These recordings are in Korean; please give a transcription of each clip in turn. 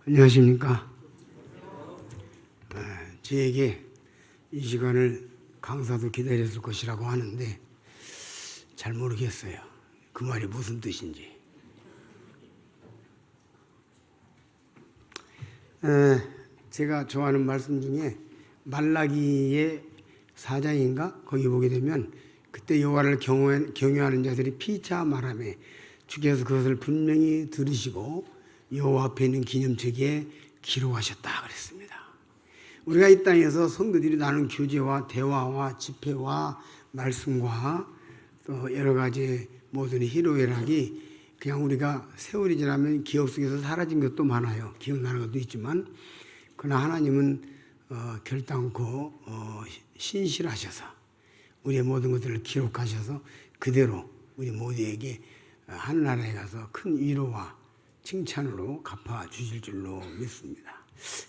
안녕하십니까. 저에게 이 시간을 강사도 기다렸을 것이라고 하는데 잘 모르겠어요. 그 말이 무슨 뜻인지. 제가 좋아하는 말씀 중에 말라기의 4장인가 거기 보게 되면 그때 여호와를 경외하는 자들이 피차 말하며 주께서 그것을 분명히 들으시고 여호와 앞에 있는 기념책에 기록하셨다 그랬습니다. 우리가 이 땅에서 성도들이 나눈 교제와 대화와 집회와 말씀과 또 여러 가지 모든 희로애락이 그냥 우리가 세월이 지나면 기억 속에서 사라진 것도 많아요. 기억나는 것도 있지만 그러나 하나님은 결단코 신실하셔서 우리의 모든 것들을 기록하셔서 그대로 우리 모두에게 하늘나라에 가서 큰 위로와 칭찬으로 갚아주실 줄로 믿습니다.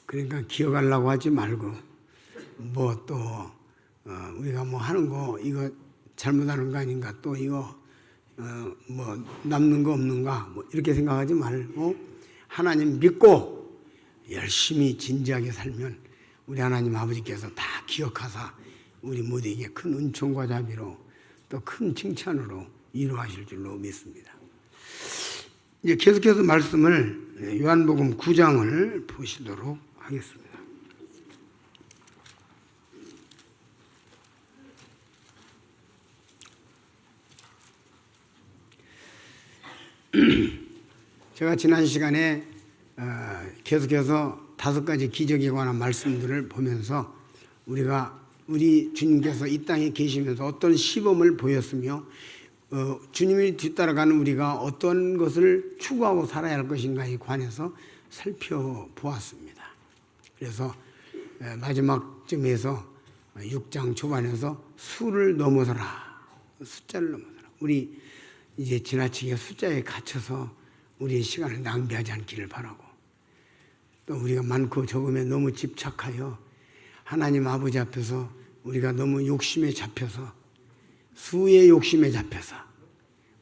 그러니까 기억하려고 하지 말고 뭐 또 우리가 뭐 하는 거 이거 잘못하는 거 아닌가 또 이거 뭐 남는 거 없는가 뭐 이렇게 생각하지 말고 하나님 믿고 열심히 진지하게 살면 우리 하나님 아버지께서 다 기억하사 우리 모두에게 큰 은총과 자비로 또 큰 칭찬으로 위로하실 줄로 믿습니다. 이제 계속해서 말씀을 요한복음 9장을 보시도록 하겠습니다. 제가 지난 시간에 계속해서 5가지 기적에 관한 말씀들을 보면서 우리 주님께서 이 땅에 계시면서 어떤 시범을 보였으며 주님이 뒤따라가는 우리가 어떤 것을 추구하고 살아야 할 것인가에 관해서 살펴보았습니다. 그래서 마지막쯤에서 6장 초반에서 수를 넘어서라, 숫자를 넘어서라. 우리 이제 지나치게 숫자에 갇혀서 우리의 시간을 낭비하지 않기를 바라고 또 우리가 많고 적음에 너무 집착하여 하나님 아버지 앞에서 우리가 너무 욕심에 잡혀서 수의 욕심에 잡혀서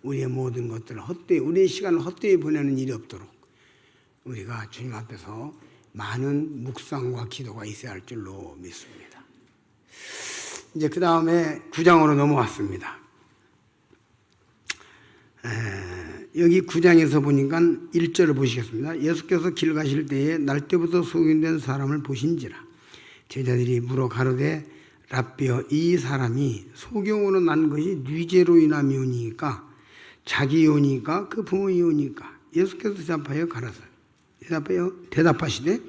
우리의 모든 것들을 헛되이 우리의 시간을 헛되이 보내는 일이 없도록 우리가 주님 앞에서 많은 묵상과 기도가 있어야 할 줄로 믿습니다. 이제 그 다음에 9장으로 넘어왔습니다. 여기 9장에서 보니까 1절을 보시겠습니다. 예수께서 길 가실 때에 날때부터 소경된 사람을 보신지라 제자들이 물어 가로되 랍비여 이 사람이 소경으로 난 것이 뉘제로 인함이오니까 자기 요니까 그 부모 요니까 예수께서 대답하시되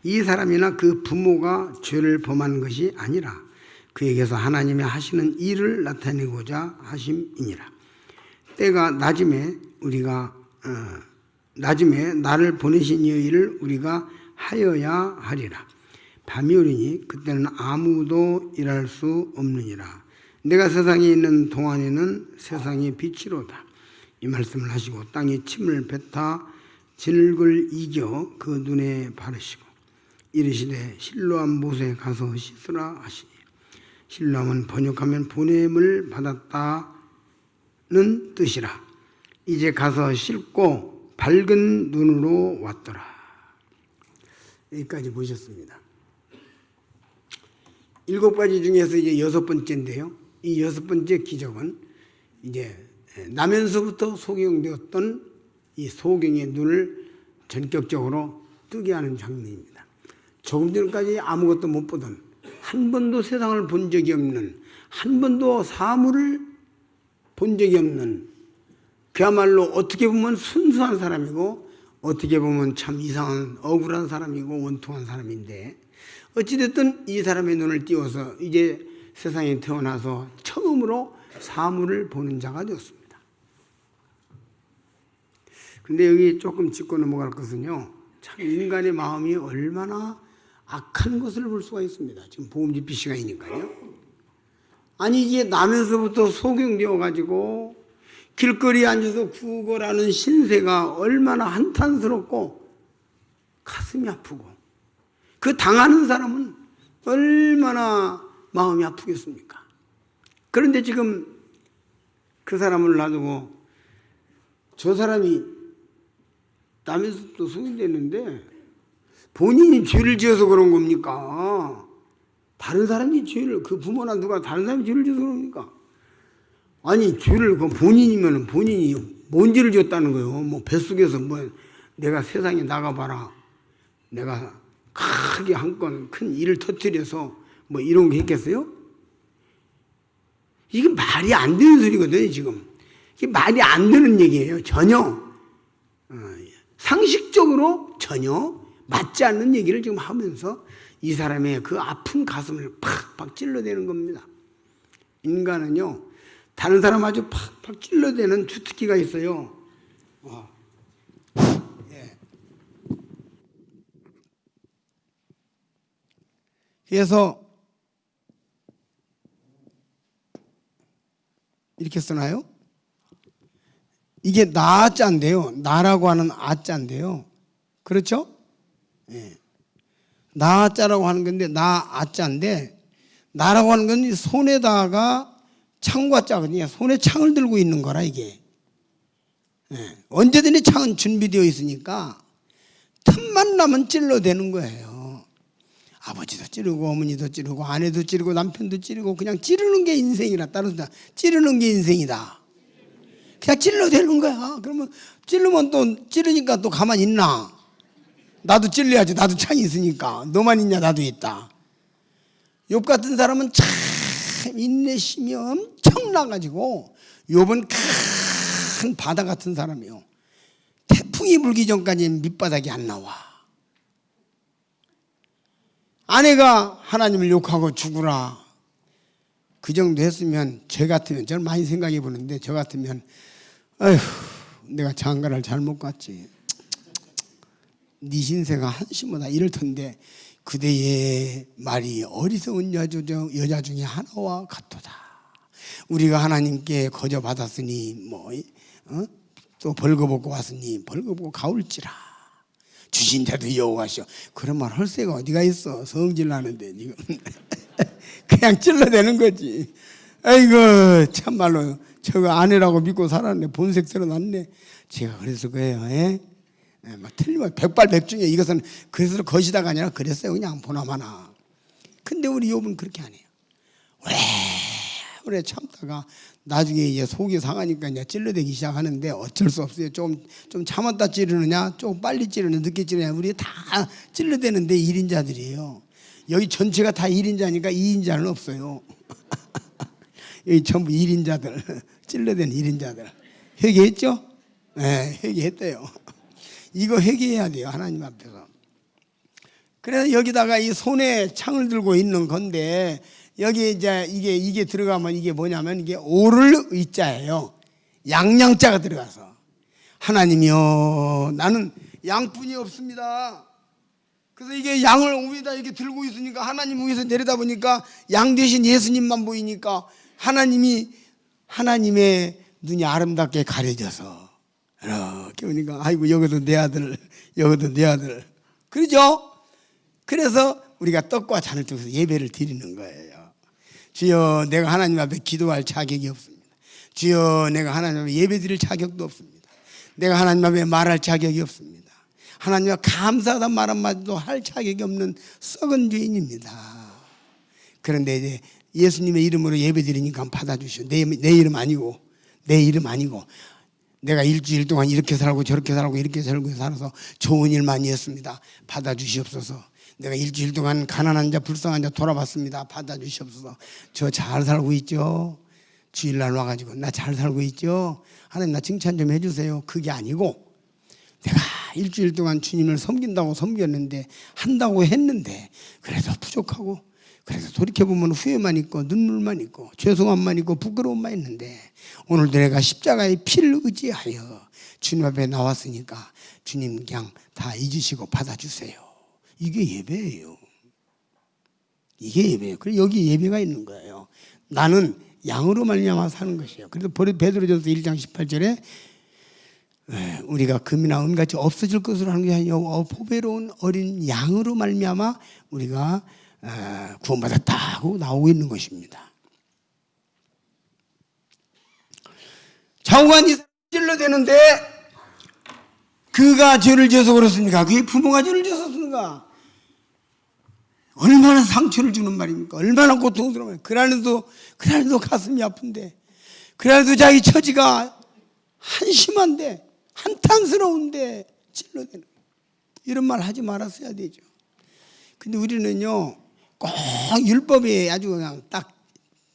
이 사람이나 그 부모가 죄를 범한 것이 아니라 그에게서 하나님이 하시는 일을 나타내고자 하심이니라. 때가 낮음에 나를 보내신 이의 일을 우리가 하여야 하리라. 밤이 오리니 그때는 아무도 일할 수 없느니라. 내가 세상에 있는 동안에는 세상의 빛이로다. 이 말씀을 하시고 땅에 침을 뱉어 진흙을 이겨 그 눈에 바르시고 이르시되 실로암 못에 가서 씻으라 하시니 실로암은 번역하면 보냄을 받았다는 뜻이라. 이제 가서 씻고 밝은 눈으로 왔더라. 여기까지 보셨습니다. 7가지 중에서 이제 6번째인데요. 이 6번째 기적은 이제 나면서부터 소경되었던 이 소경의 눈을 전격적으로 뜨게 하는 장면입니다. 조금 전까지 아무것도 못 보던 한 번도 세상을 본 적이 없는 한 번도 사물을 본 적이 없는 그야말로 어떻게 보면 순수한 사람이고 어떻게 보면 참 이상한 억울한 사람이고 원통한 사람인데 어찌됐든 이 사람의 눈을 띄워서 이제 세상에 태어나서 처음으로 사물을 보는 자가 되었습니다. 근데 여기 조금 짚고 넘어갈 것은요, 참 인간의 마음이 얼마나 악한 것을 볼 수가 있습니다. 지금 보험집필 시간이니까요. 아니 이게 나면서부터 소경되어가지고 길거리에 앉아서 구걸하는 신세가 얼마나 한탄스럽고 가슴이 아프고 그 당하는 사람은 얼마나 마음이 아프겠습니까? 그런데 지금 그 사람을 놔두고 저 사람이 나면서 또 소경됐는데 본인이 죄를 지어서 그런 겁니까? 다른 사람이 죄를, 그 부모나 누가 다른 사람이 죄를 지어서 그럽니까? 아니, 죄를 그 본인이면 본인이 뭔 죄를 지었다는 거예요. 뭐 뱃속에서 뭐 내가 세상에 나가봐라, 내가 크게 한 건 큰 일을 터뜨려서 뭐 이런 게 있겠어요? 이게 말이 안 되는 소리거든요, 지금. 이게 말이 안 되는 얘기예요, 전혀. 상식적으로 전혀 맞지 않는 얘기를 지금 하면서 이 사람의 그 아픈 가슴을 팍팍 찔러대는 겁니다. 인간은요, 다른 사람 아주 팍팍 찔러대는 주특기가 있어요. 예. 그래서 이렇게 쓰나요? 이게 나자인데요. 나라고 하는 아자인데요. 그렇죠? 예. 나자라고 하는 건데 나 아자인데, 나라고 하는 건 손에다가 창과 자거든요. 손에 창을 들고 있는 거라 이게. 예. 언제든지 창은 준비되어 있으니까 틈만 나면 찔러대는 거예요. 아버지도 찌르고 어머니도 찌르고 아내도 찌르고 남편도 찌르고 그냥 찌르는 게 인생이라. 따라서 찌르는 게 인생이다. 그냥 찔러대는 거야. 그러면 찌르면 또 찌르니까 또 가만히 있나? 나도 찔러야지. 나도 창이 있으니까. 너만 있냐? 나도 있다. 욥 같은 사람은 참 인내심이 엄청나가지고, 욥은 큰 바다 같은 사람이요. 태풍이 불기 전까지 밑바닥이 안 나와. 아내가 하나님을 욕하고 죽으라, 그 정도 했으면, 저 같으면, 저는 많이 생각해 보는데, 저 같으면 아휴, 내가 장가를 잘못 갔지, 네 신세가 한심하다 이럴 텐데, 그대의 말이 어리석은 여자 중에 하나와 같도다. 우리가 하나님께 거저 받았으니 또 벌거벗고 왔으니 벌거벗고 가올지라. 주신 자도 여호와시오. 그런 말 할 새가 어디가 있어. 성질 나는데 지금. 그냥 찔러대는 거지. 아이고 참말로 저거 아내라고 믿고 살았네. 본색 드러났네. 제가 그랬을 거예요. 예? 틀리면 백발백중에 이것은 그래서 것이다가 아니라 그랬어요. 그냥 보나마나. 근데 우리 욥은 그렇게 안 해요. 오래 참다가 나중에 이제 속이 상하니까 이제 찔러대기 시작하는데 어쩔 수 없어요. 좀 참았다 찌르느냐, 좀 빨리 찌르느냐, 늦게 찌르느냐, 우리 다 찔러대는데 1인자들이에요. 여기 전체가 다 1인자니까 2인자는 없어요. 여기 전부 1인자들, 찔러대는 1인자들. 회개했죠? 네, 회개했대요. 이거 회개해야 돼요, 하나님 앞에서. 그래서 여기다가 이 손에 창을 들고 있는 건데, 여기 이제 이게 들어가면 이게 뭐냐면 이게 오를 의자예요. 양양자가 들어가서, 하나님이요, 나는 양뿐이 없습니다. 그래서 이게 양을 위에다 이렇게 들고 있으니까, 하나님 위에서 내려다 보니까 양 대신 예수님만 보이니까 하나님의 눈이 아름답게 가려져서 이렇게 보니까 아이고 여기도 내 아들, 여기도 내 아들. 그러죠? 그래서 우리가 떡과 잔을 통해서 예배를 드리는 거예요. 주여, 내가 하나님 앞에 기도할 자격이 없습니다. 주여, 내가 하나님 앞에 예배 드릴 자격도 없습니다. 내가 하나님 앞에 말할 자격이 없습니다. 하나님 앞에 감사하다 말 한마디도 할 자격이 없는 썩은 죄인입니다. 그런데 이제 예수님의 이름으로 예배 드리니까 받아주시오. 내 이름 아니고, 내 이름 아니고, 내가 일주일 동안 이렇게 살고 저렇게 살고 이렇게 살고 살아서 좋은 일 많이 했습니다. 받아주시옵소서. 내가 일주일 동안 가난한 자 불쌍한 자 돌아봤습니다. 받아주시옵소서. 저 잘 살고 있죠? 주일날 와가지고 나 잘 살고 있죠? 하나님 나 칭찬 좀 해주세요. 그게 아니고, 내가 일주일 동안 주님을 섬긴다고 섬겼는데, 한다고 했는데 그래도 부족하고, 그래서 돌이켜보면 후회만 있고 눈물만 있고 죄송함만 있고 부끄러움만 있는데, 오늘도 내가 십자가의 피를 의지하여 주님 앞에 나왔으니까 주님 그냥 다 잊으시고 받아주세요. 이게 예배예요. 이게 예배예요. 그래서 여기 예배가 있는 거예요. 나는 양으로 말미암아 사는 것이에요. 그래서 베드로전서 1장 18절에 우리가 금이나 은같이 없어질 것으로 하는 게 아니라 보배로운 어린 양으로 말미암아 우리가 구원받았다고 나오고 있는 것입니다. 좌우간이 찔러대는데 그가 죄를 지어서 그렇습니까? 그의 부모가 죄를 지어서 그런 말인가? 얼마나 상처를 주는 말입니까? 얼마나 고통스러워요. 그날에도 가슴이 아픈데, 그날에도 자기 처지가 한심한데, 한탄스러운데 찔러대는, 이런 말 하지 말았어야 되죠. 근데 우리는요, 꼭 율법에 아주 그냥 딱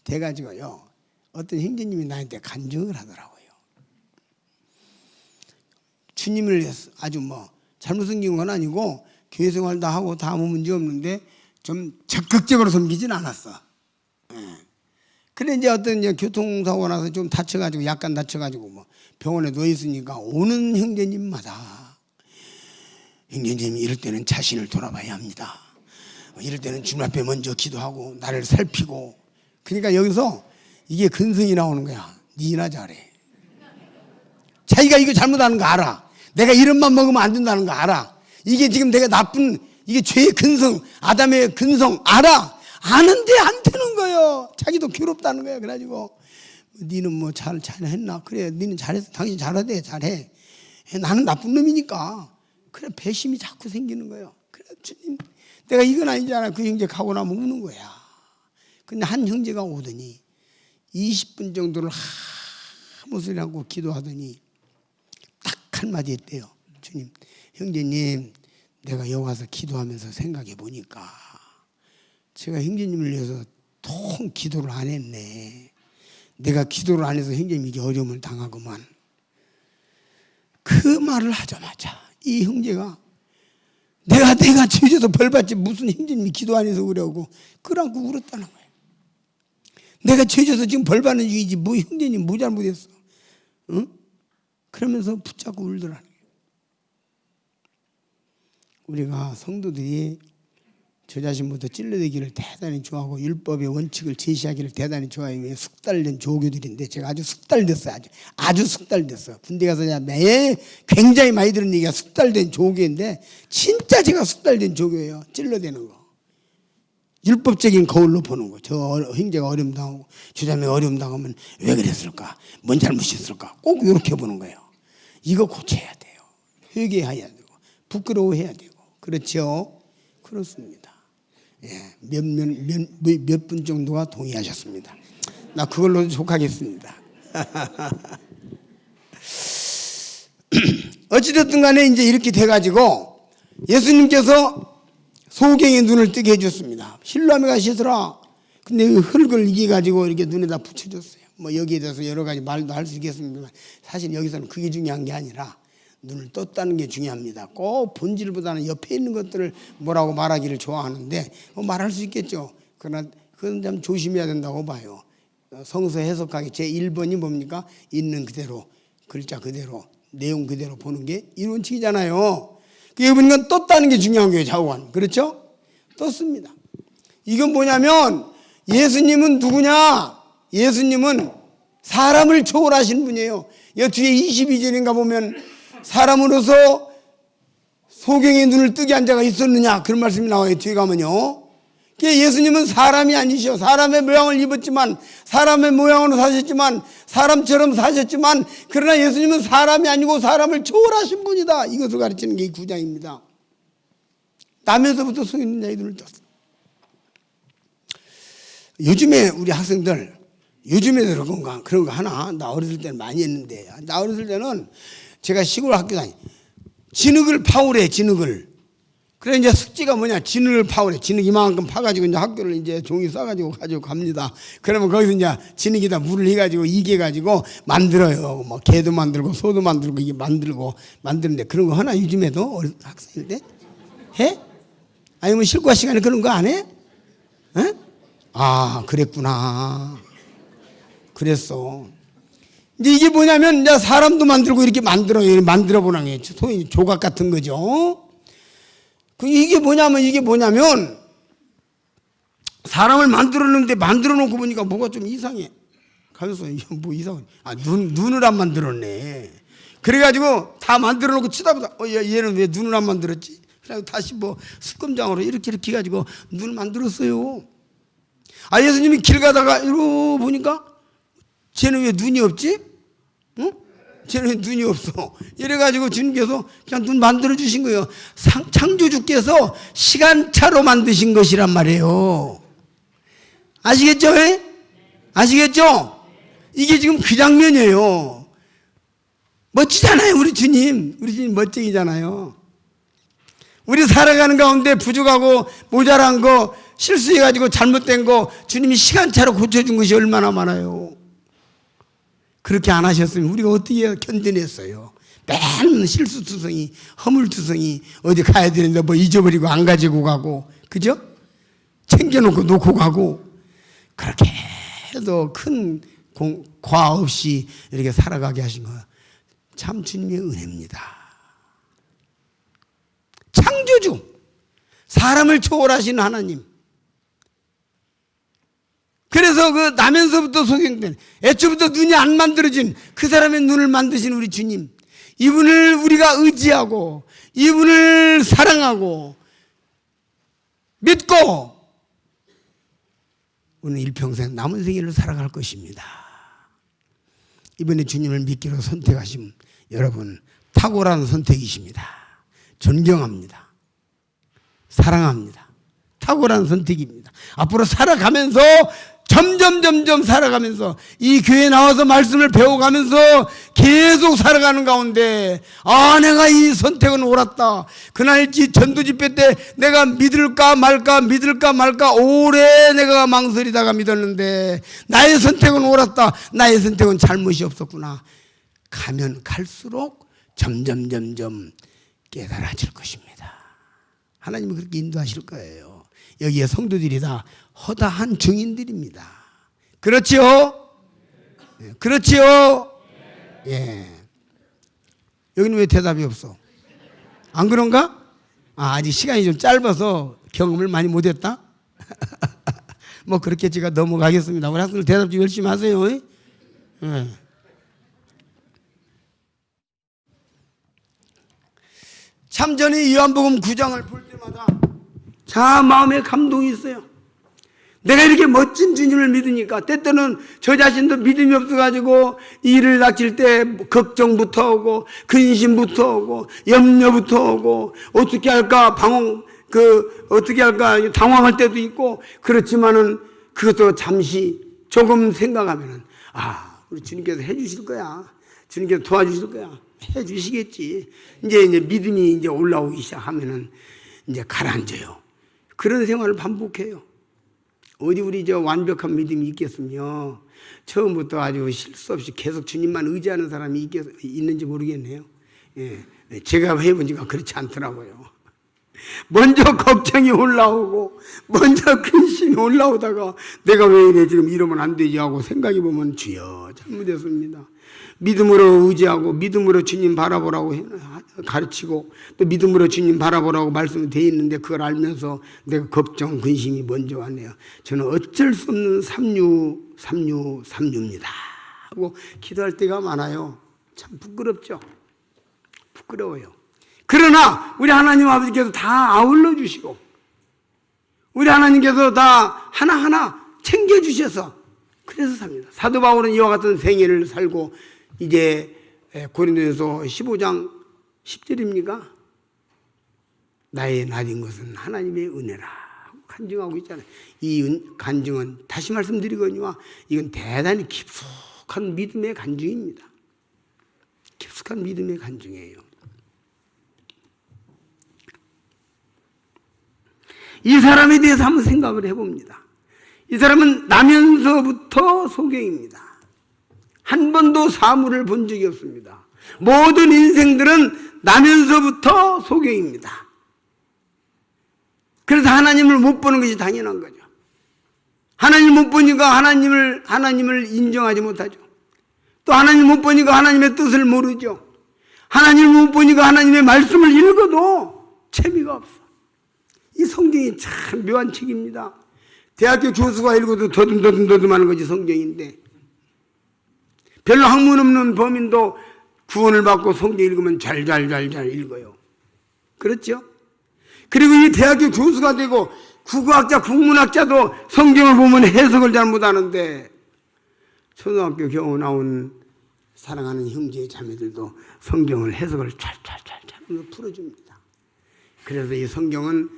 돼가지고요, 어떤 형제님이 나한테 간증을 하더라고요. 주님을 아주 뭐 잘못 섬긴 건 아니고 교회 생활도 하고 다 아무 문제 없는데 좀 적극적으로 섬기진 않았어. 그래 이제 어떤 이제 교통사고 나서 좀 다쳐가지고, 약간 다쳐가지고 뭐 병원에 누워 있으니까 오는 형제님마다, 형제님이 이럴 때는 자신을 돌아봐야 합니다. 이럴 때는 주님 앞에 먼저 기도하고 나를 살피고. 그러니까 여기서 이게 근성이 나오는 거야. 니나 잘해. 자기가 이거 잘못하는 거 알아. 내가 이런 맘 먹으면 안 된다는 거 알아. 이게 지금 내가 나쁜, 이게 죄의 근성, 아담의 근성 알아. 아는데 안 되는 거예요. 자기도 괴롭다는 거예요. 그래가지고 니는 뭐 잘했나? 그래, 니는 잘했어. 당신 잘하대. 잘해. 나는 나쁜 놈이니까. 그래, 배심이 자꾸 생기는 거예요. 그래, 주님, 내가 이건 아니잖아. 그 형제 가고 나면 우는 거야. 근데 한 형제가 오더니 20분 정도를 아무 소리 하고 기도하더니 딱 한마디 했대요. 주님, 형제님, 내가 여기 와서 기도하면서 생각해 보니까 제가 형제님을 위해서 통 기도를 안 했네. 내가 기도를 안 해서 형제님에게 어려움을 당하고만. 그 말을 하자마자 이 형제가 내가 죄져서 벌 받지 무슨 형제님이 기도 안 해서 그러고 끌안고 울었다는 거예요. 내가 죄져서 지금 벌 받는 중이지 뭐 형제님 뭐 잘못했어? 응? 그러면서 붙잡고 울더라는 거예요. 우리가 성도들이 저 자신부터 찔러대기를 대단히 좋아하고 율법의 원칙을 제시하기를 대단히 좋아해요. 숙달된 조교들인데 제가 아주 숙달됐어요. 아주 숙달됐어요. 군대 가서 매 굉장히 많이 들은 얘기가 숙달된 조교인데 진짜 제가 숙달된 조교예요. 찔러대는 거. 율법적인 거울로 보는 거. 저 형제가 어려움 당하고 주자매가 어려움 당하면 왜 그랬을까? 뭔 잘못했을까? 꼭 이렇게 보는 거예요. 이거 고쳐야 돼요. 회개해야 되고 부끄러워해야 되고. 그렇죠? 그렇습니다. 예, 몇 분 정도가 동의하셨습니다. 나 그걸로 족하겠습니다. 어찌됐든 간에 이제 이렇게 돼가지고 예수님께서 소경의 눈을 뜨게 해줬습니다. 실로암에 가시더라. 근데 그 흙을 이겨가지고 이렇게 눈에다 붙여줬어요. 뭐 여기에 대해서 여러 가지 말도 할 수 있겠습니다만 사실 여기서는 그게 중요한 게 아니라 눈을 떴다는 게 중요합니다. 꼭 본질보다는 옆에 있는 것들을 뭐라고 말하기를 좋아하는데 뭐 말할 수 있겠죠. 그러나 그건 좀 조심해야 된다고 봐요. 성서 해석하기 제1번이 뭡니까? 있는 그대로, 글자 그대로, 내용 그대로 보는 게 이론칙이잖아요. 그게 보니까 떴다는 게 중요한 거예요. 좌우한. 그렇죠? 떴습니다. 이건 뭐냐면 예수님은 누구냐? 예수님은 사람을 초월하신 분이에요. 이 뒤에 22절인가 보면 사람으로서 소경의 눈을 뜨게 한 자가 있었느냐 그런 말씀이 나와요. 뒤에 가면요. 예수님은 사람이 아니셔. 사람의 모양을 입었지만 사람의 모양으로 사셨지만 사람처럼 사셨지만 그러나 예수님은 사람이 아니고 사람을 초월하신 분이다. 이것을 가르치는 게 이 구장입니다. 나면서부터 속 있는 자의 눈을 떴어. 요즘에 우리 학생들 요즘에 그런 거 하나 나 어렸을 때는 많이 했는데 나 어렸을 때는 제가 시골 학교 진흙을 파오래. 진흙을. 그래 이제 숙제가 뭐냐? 진흙을 파오래. 진흙 이만큼 파가지고 이제 학교를 이제 종이 싸가지고 가지고 갑니다. 그러면 거기서 이제 진흙에다 물을 해가지고 이겨가지고 만들어요. 뭐 개도 만들고 소도 만들고 이게 만드는데 그런 거 하나 요즘에도 학생일 때 해? 아니면 실과 시간에 그런 거 안 해? 에? 아 그랬구나. 그랬어. 이제 이게 뭐냐면 이제 사람도 만들고 이렇게 만들어 보는 게 소위 조각 같은 거죠. 이게 뭐냐면 사람을 만들었는데 만들어 놓고 보니까 뭐가 좀 이상해. 가면서 뭐 이상해. 아 눈을 안 만들었네. 그래가지고 다 만들어 놓고 치다보다 얘는 왜 눈을 안 만들었지? 그래서 다시 뭐 습검장으로 이렇게 해가지고 눈을 만들었어요. 아 예수님이 길 가다가 이러고 보니까 쟤는 왜 눈이 없지? 응? 쟤는 눈이 없어. 이래가지고 주님께서 그냥 눈 만들어주신 거예요. 창조주께서 시간차로 만드신 것이란 말이에요. 아시겠죠? 아시겠죠? 이게 지금 그 장면이에요. 멋지잖아요, 우리 주님. 우리 주님 멋쟁이잖아요. 우리 살아가는 가운데 부족하고 모자란 거, 실수해가지고 잘못된 거 주님이 시간차로 고쳐준 것이 얼마나 많아요. 그렇게 안 하셨으면 우리가 어떻게 견뎌냈어요. 맨 실수투성이, 허물투성이, 어디 가야 되는데 뭐 잊어버리고 안 가지고 가고, 그죠? 챙겨놓고 놓고 가고, 그렇게 해도 큰 과 없이 이렇게 살아가게 하신 거 참 주님의 은혜입니다. 창조주, 사람을 초월하신 하나님. 그래서 그 나면서부터 소경된, 애초부터 눈이 안 만들어진 그 사람의 눈을 만드신 우리 주님, 이분을 우리가 의지하고 이분을 사랑하고 믿고 우리는 일평생 남은 생애를 살아갈 것입니다. 이번에 주님을 믿기로 선택하신 여러분, 탁월한 선택이십니다. 존경합니다. 사랑합니다. 탁월한 선택입니다. 앞으로 살아가면서 점점 살아가면서 이 교회에 나와서 말씀을 배워가면서 계속 살아가는 가운데 내가 이 선택은 옳았다. 그날 전도 집회 때 내가 믿을까 말까 오래 내가 망설이다가 믿었는데 나의 선택은 옳았다. 나의 선택은 잘못이 없었구나. 가면 갈수록 점점 깨달아질 것입니다. 하나님은 그렇게 인도하실 거예요. 여기에 성도들이 다 허다한 증인들입니다. 그렇지요? 그렇지요? 예. 여기는 왜 대답이 없어? 안 그런가? 아직 시간이 좀 짧아서 경험을 많이 못했다? 뭐 그렇게 제가 넘어가겠습니다. 우리 학생들 대답 좀 열심히 하세요. 예. 참 전에 요한복음 9장을 볼 때마다 참 마음에 감동이 있어요. 내가 이렇게 멋진 주님을 믿으니까 때때는 저 자신도 믿음이 없어가지고 일을 닥칠 때 걱정부터 오고 근심부터 오고 염려부터 오고 어떻게 할까 어떻게 할까 당황할 때도 있고, 그렇지만은 그것도 잠시 조금 생각하면은 우리 주님께서 해주실 거야. 주님께서 도와주실 거야. 해주시겠지. 이제 믿음이 이제 올라오기 시작하면은 이제 가라앉아요. 그런 생활을 반복해요. 어디 우리 완벽한 믿음이 있겠으며 처음부터 아주 실수 없이 계속 주님만 의지하는 사람이 있는지 모르겠네요. 예. 제가 해본 지가 그렇지 않더라고요. 먼저 걱정이 올라오고 먼저 근심이 올라오다가 내가 왜 이래, 지금 이러면 안 되지 하고 생각해 보면 주여 잘못했습니다. 믿음으로 의지하고 믿음으로 주님 바라보라고 가르치고 또 믿음으로 주님 바라보라고 말씀이 되어 있는데 그걸 알면서 내가 걱정, 근심이 먼저 왔네요. 저는 어쩔 수 없는 삼류입니다 하고 기도할 때가 많아요. 참 부끄럽죠. 부끄러워요. 그러나 우리 하나님 아버지께서 다 아울러 주시고 우리 하나님께서 다 하나하나 챙겨주셔서 그래서 삽니다. 사도 바울은 이와 같은 생애를 살고 이제 고린도전서 15장 10절입니까? 나의 나인 것은 하나님의 은혜라 간증하고 있잖아요. 이 간증은 다시 말씀드리거니와 이건 대단히 깊숙한 믿음의 간증입니다. 깊숙한 믿음의 간증이에요. 이 사람에 대해서 한번 생각을 해봅니다. 이 사람은 나면서부터 소경입니다. 한 번도 사물을 본 적이 없습니다. 모든 인생들은 나면서부터 소경입니다. 그래서 하나님을 못 보는 것이 당연한 거죠. 하나님을 못 보니까 하나님을 인정하지 못하죠. 또 하나님을 못 보니까 하나님의 뜻을 모르죠. 하나님을 못 보니까 하나님의 말씀을 읽어도 재미가 없어. 이 성경이 참 묘한 책입니다. 대학교 교수가 읽어도 더듬하는 것이 성경인데 별로 학문 없는 범인도 구원을 받고 성경 읽으면 잘 읽어요. 그렇죠? 그리고 이 대학교 교수가 되고 국어학자, 국문학자도 성경을 보면 해석을 잘 못하는데 초등학교 겨우 나온 사랑하는 형제 자매들도 성경을 해석을 찰찰찰찰 풀어줍니다. 그래서 이 성경은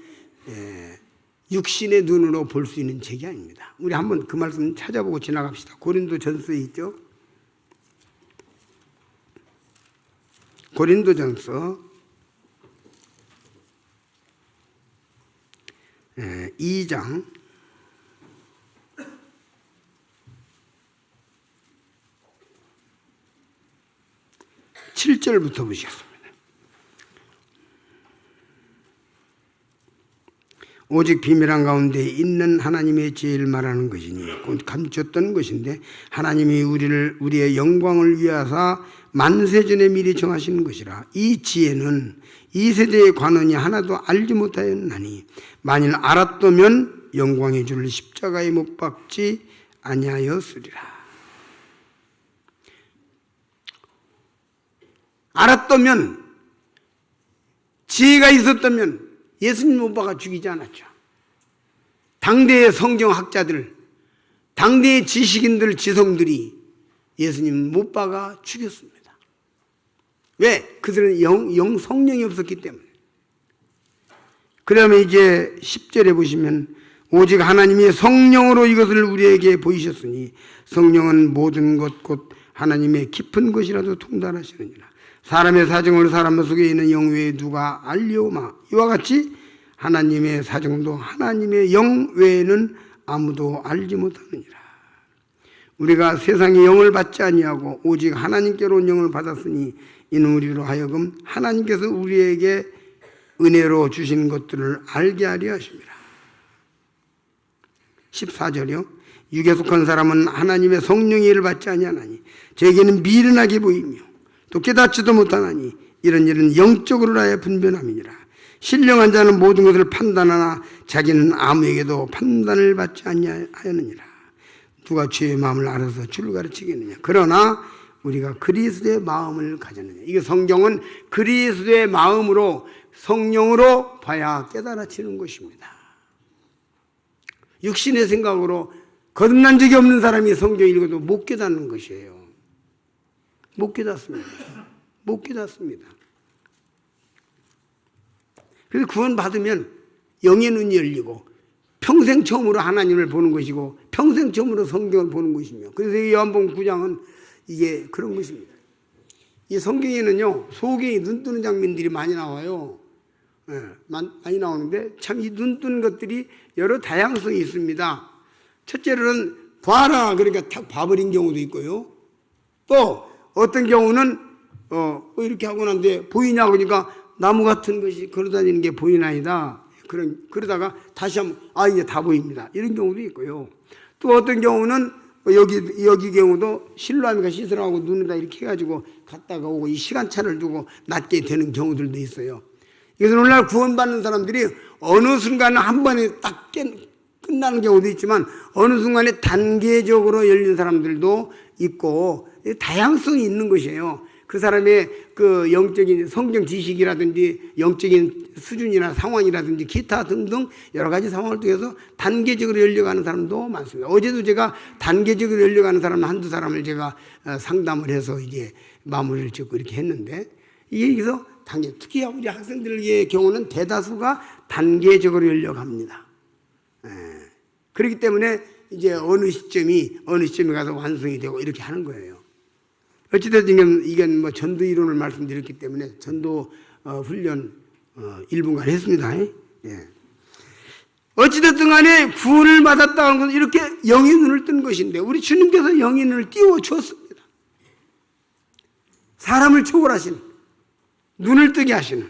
육신의 눈으로 볼 수 있는 책이 아닙니다. 우리 한번 그 말씀 찾아보고 지나갑시다. 고린도전서에 있죠. 고린도전서 2장 7절부터 보시겠습니다. 오직 비밀한 가운데 있는 하나님의 지혜를 말하는 것이니 곧 감췄던 것인데 하나님이 우리의 영광을 위하사 만세전에 미리 정하시는 것이라. 이 지혜는 이 세대의 관원이 하나도 알지 못하였나니 만일 알았다면 영광의 주를 십자가에 못 박지 아니하였으리라. 알았다면, 지혜가 있었다면 예수님 못 박아 죽이지 않았죠. 당대의 성경학자들, 당대의 지식인들, 지성들이 예수님 못 박아 죽였습니다. 왜? 그들은 성령이 없었기 때문에. 그러면 이제 10절에 보시면 오직 하나님이 성령으로 이것을 우리에게 보이셨으니 성령은 모든 것 곧 하나님의 깊은 것이라도 통달하시느니라. 사람의 사정을 사람 속에 있는 영 외에 누가 알리오마. 이와 같이 하나님의 사정도 하나님의 영 외에는 아무도 알지 못하느니라. 우리가 세상의 영을 받지 아니하고 오직 하나님께로 온 영을 받았으니 이는 우리로 하여금 하나님께서 우리에게 은혜로 주신 것들을 알게 하려 하십니다. 14절이요. 육에 속한 사람은 하나님의 성령의 일을 받지 아니하나니 저에게는 미련하게 보이며 또 깨닫지도 못하나니 이런 일은 영적으로 하여 분별함이니라. 신령한 자는 모든 것을 판단하나 자기는 아무에게도 판단을 받지 아니하느니라. 누가 주의 마음을 알아서 주를 가르치겠느냐. 그러나 우리가 그리스도의 마음을 가졌느냐. 이게 성경은 그리스도의 마음으로 성령으로 봐야 깨달아지는 것입니다. 육신의 생각으로 거듭난 적이 없는 사람이 성경 읽어도 못 깨닫는 것이에요. 못 깨닫습니다. 못 깨닫습니다. 그래서 구원 받으면 영의 눈이 열리고 평생 처음으로 하나님을 보는 것이고 평생 처음으로 성경을 보는 것이며, 그래서 이 요한복음 9장은 이게 그런 것입니다. 이 성경에는요 소경이 눈 뜨는 장면들이 많이 나와요. 많이 나오는데 참 이 눈 뜨는 것들이 여러 다양성이 있습니다. 첫째로는 봐라 그러니까 탁 봐버린 경우도 있고요. 또 어떤 경우는 이렇게 하고 난데 보이냐 그러니까 나무 같은 것이 걸어다니는 게 보이나이다. 그러다가 다시 한번 이제 다 보입니다. 이런 경우도 있고요. 또 어떤 경우는 여기 경우도 실로아미가 씻으라고 눈에다 이렇게 해가지고 갔다가 오고 이 시간차를 두고 낫게 되는 경우들도 있어요. 그래서 오늘날 구원받는 사람들이 어느 순간에 한 번에 딱 끝나는 경우도 있지만 어느 순간에 단계적으로 열린 사람들도 있고 다양성이 있는 것이에요. 그 사람의 그 영적인 성경 지식이라든지 영적인 수준이나 상황이라든지 기타 등등 여러 가지 상황을 통해서 단계적으로 열려가는 사람도 많습니다. 어제도 제가 단계적으로 열려가는 사람 한두 사람을 제가 상담을 해서 이제 마무리를 짓고 이렇게 했는데, 여기서 특히 우리 학생들의 경우는 대다수가 단계적으로 열려갑니다. 그렇기 때문에 이제 어느 시점에 가서 완성이 되고 이렇게 하는 거예요. 어찌됐든 이건 뭐 전도 이론을 말씀드렸기 때문에 전도 훈련 1분간 했습니다. 예. 어찌됐든 간에 구원을 받았다는 것은 이렇게 영의 눈을 뜬 것인데 우리 주님께서 영의 눈을 띄워주었습니다. 사람을 초월하신 눈을 뜨게 하시는.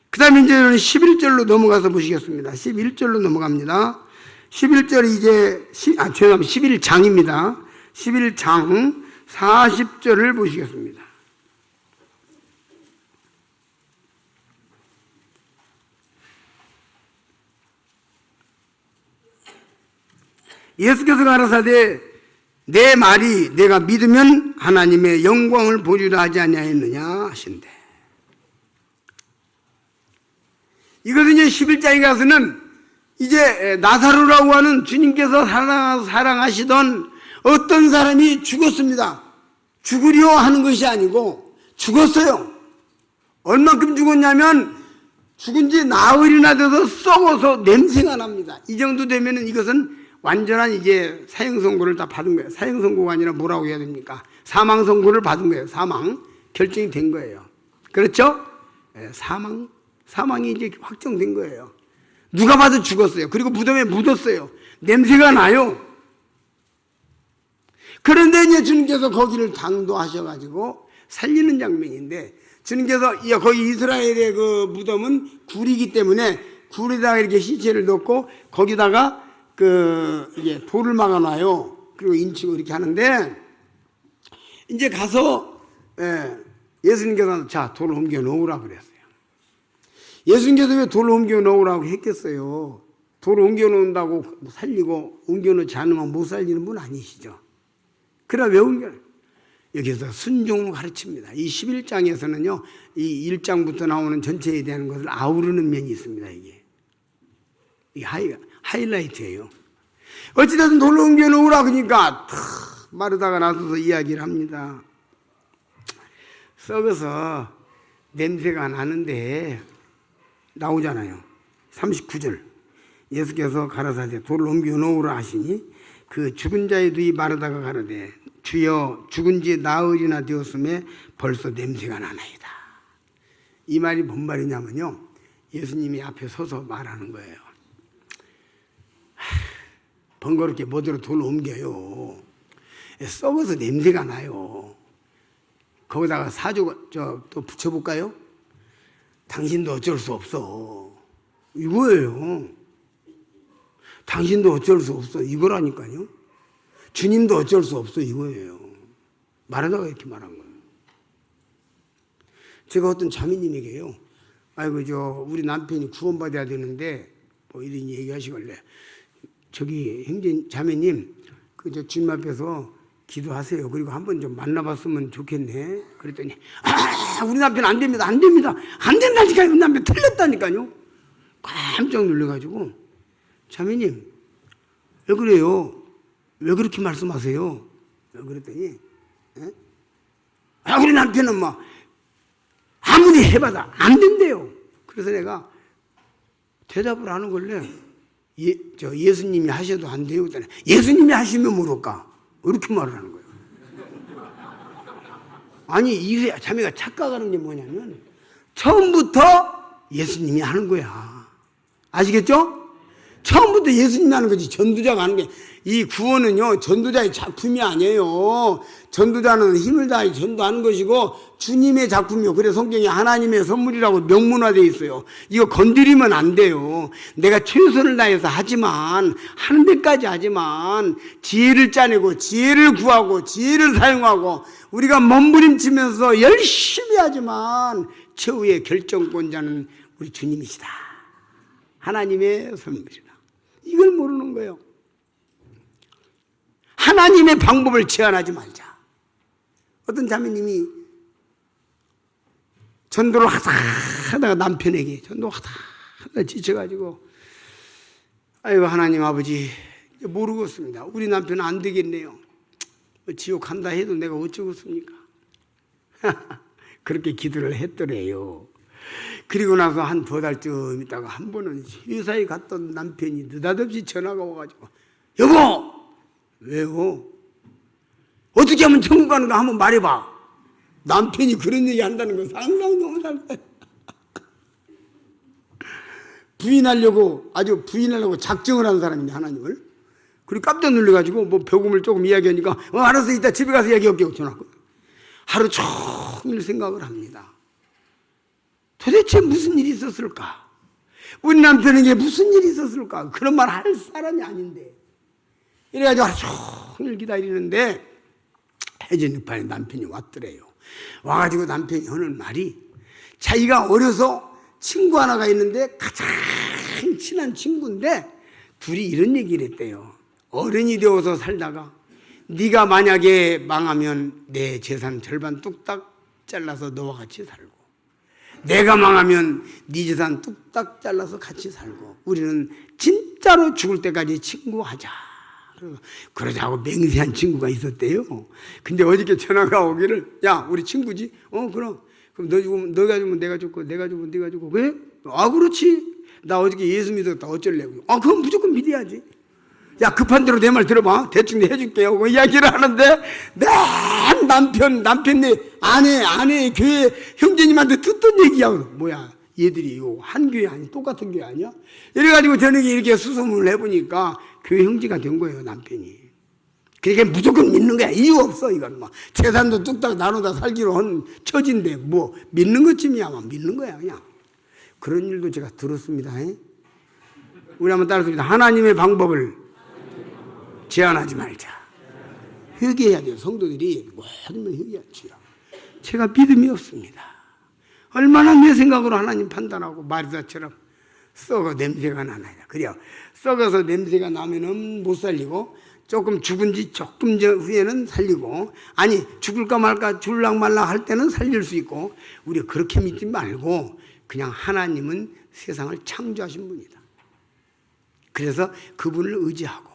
그 다음에 이제 11절로 넘어가서 보시겠습니다. 11절로 넘어갑니다. 11절이 이제 11장입니다. 11장 40절을 보시겠습니다. 예수께서 가라사대 내 말이 내가 믿으면 하나님의 영광을 보리라 하지 아니하였느냐 하신대. 이것은 이제 11장에 가서는 이제 나사로라고 하는 주님께서 사랑하시던 어떤 사람이 죽었습니다. 죽으려 하는 것이 아니고 죽었어요. 얼만큼 죽었냐면 죽은 지 나흘이나 돼서 썩어서 냄새가 납니다. 이 정도 되면은 이것은 완전한 이제 사형 선고를 다 받은 거예요. 사형 선고가 아니라 뭐라고 해야 됩니까? 사망 선고를 받은 거예요. 사망 결정이 된 거예요. 그렇죠? 네, 사망이 이제 확정된 거예요. 누가 봐도 죽었어요. 그리고 무덤에 묻었어요. 냄새가 나요. 그런데 이제 주님께서 거기를 당도하셔가지고 살리는 장면인데, 주님께서 거기 이스라엘의 그 무덤은 굴이기 때문에 굴에다가 이렇게 시체를 넣고 거기다가 이게 돌을 막아놔요. 그리고 인치고 이렇게 하는데, 이제 가서 예수님께서 자, 돌을 옮겨 놓으라 그랬어요. 예수님께서 왜 돌을 옮겨 놓으라고 했겠어요? 돌을 옮겨 놓는다고 살리고 옮겨 놓지 않으면 못 살리는 분 아니시죠? 그러나 왜 옮겨? 여기서 순종을 가르칩니다. 이 11장에서는요, 이 1장부터 나오는 전체에 대한 것을 아우르는 면이 있습니다. 이게 하이라이트예요. 어찌됐든 돌로 옮겨 놓으라 그러니까 마르다가 나서서 이야기를 합니다. 썩어서 냄새가 나는데 나오잖아요. 39절 예수께서 가라사대 돌을 옮겨 놓으라 하시니 그 죽은 자의 누이 마르다가 가라되 주여 죽은 지 나흘이나 되었음에 벌써 냄새가 나나이다. 이 말이 뭔 말이냐면요, 예수님이 앞에 서서 말하는 거예요. 번거롭게 뭐대로 돌을 옮겨요. 썩어서 냄새가 나요. 거기다가 또 붙여볼까요? 당신도 어쩔 수 없어. 이거예요. 당신도 어쩔 수 없어. 이거라니까요. 주님도 어쩔 수 없어. 이거예요. 말하다가 이렇게 말한 거예요. 제가 어떤 자매님에게요, 아이고, 우리 남편이 구원받아야 되는데, 뭐 이런 얘기 하시길래, 저기, 형제, 자매님, 주님 앞에서 기도하세요. 그리고 한번 좀 만나봤으면 좋겠네. 그랬더니, 우리 남편 안 됩니다. 안 됩니다. 안 된다니까요. 우리 남편 틀렸다니까요. 깜짝 놀래가지고, 자매님, 왜 그래요? 왜 그렇게 말씀하세요? 그랬더니, 우리 남편은 뭐, 아무리 해봐도 안 된대요. 그래서 내가 대답을 하는 걸래. 예수님이 하셔도 안 돼요. 그랬더니, 예수님이 하시면 모를까? 이렇게 말을 하는 거예요. 아니, 이 자매가 착각하는 게 뭐냐면, 처음부터 예수님이 하는 거야. 아시겠죠? 처음부터 예수님이 하는 거지, 전도자가 하는 게. 이 구원은요, 전도자의 작품이 아니에요. 전도자는 힘을 다해 전도하는 것이고 주님의 작품이요. 그래서 성경에 하나님의 선물이라고 명문화되어 있어요. 이거 건드리면 안 돼요. 내가 최선을 다해서 하지만, 하는 데까지 하지만, 지혜를 짜내고 지혜를 구하고 지혜를 사용하고 우리가 몸부림치면서 열심히 하지만 최후의 결정권자는 우리 주님이시다. 하나님의 선물이다. 이걸 모르는 거예요. 하나님의 방법을 제한하지 말자. 어떤 자매님이 전도를 하다가 남편에게 전도하다 지쳐가지고, 아이고 하나님 아버지 모르겠습니다. 우리 남편은 안 되겠네요. 지옥 간다 해도 내가 어쩌겠습니까? 그렇게 기도를 했더래요. 그리고 나서 한 2달쯤 있다가 한 번은 회사에 갔던 남편이 느닷없이 전화가 와가지고, 여보! 왜요? 어떻게 하면 천국 가는가 한번 말해봐. 남편이 그런 얘기 한다는 건 상상 너무 살다. 부인하려고 작정을 한 사람인데, 하나님을. 그리고 깜짝 놀래가지고 뭐 복음을 조금 이야기하니까, 알았어, 이따 집에 가서 이야기할게. 전화. 하루 종일 생각을 합니다. 도대체 무슨 일이 있었을까? 우리 남편에게 무슨 일이 있었을까? 그런 말 할 사람이 아닌데. 이래가지고 하루 종일 기다리는데 해전육판에 남편이 왔더래요. 와가지고 남편이 하는 말이, 자기가 어려서 친구 하나가 있는데 가장 친한 친구인데 둘이 이런 얘기를 했대요. 어른이 되어서 살다가 네가 만약에 망하면 내 재산 절반 뚝딱 잘라서 너와 같이 살고, 내가 망하면 네 재산 뚝딱 잘라서 같이 살고, 우리는 진짜로 죽을 때까지 친구하자. 그러자고 맹세한 친구가 있었대요. 근데 어저께 전화가 오기를, 야, 우리 친구지? 그럼 너 죽으면 너가 죽으면 내가 죽고 내가 죽으면 네가 죽고. 왜? 그렇지. 나 어저께 예수 믿었다. 어쩔래고. 그럼 무조건 믿어야지. 야, 급한 대로 내 말 들어봐. 대충 해줄게요. 그 이야기를 하는데, 남편네 아내 교회 형제님한테 듣던 얘기야. 뭐야, 얘들이 한 교회 아니, 똑같은 교회 아니야? 이래가지고 저녁에 이렇게 수소문을 해보니까 교회 형제가 된 거예요, 남편이. 그러니까 무조건 믿는 거야. 이유 없어, 이건 뭐. 재산도 뚝딱 나누다 살기로 한 처지인데, 뭐, 믿는 것쯤이야. 믿는 거야, 그냥. 그런 일도 제가 들었습니다. 우리 한번 따라합니다. 하나님의 방법을 제한하지 말자. 회개해야 돼요. 성도들이 모든 걸 회개하지요. 제가 믿음이 없습니다. 얼마나 내 생각으로 하나님 판단하고 마리사처럼 썩어 냄새가 나나요. 그래요. 썩어서 냄새가 나면은 못 살리고, 조금 죽은 지 조금 후에는 살리고, 아니 죽을까 말까 줄락 말락 할 때는 살릴 수 있고, 우리가 그렇게 믿지 말고 그냥 하나님은 세상을 창조하신 분이다. 그래서 그분을 의지하고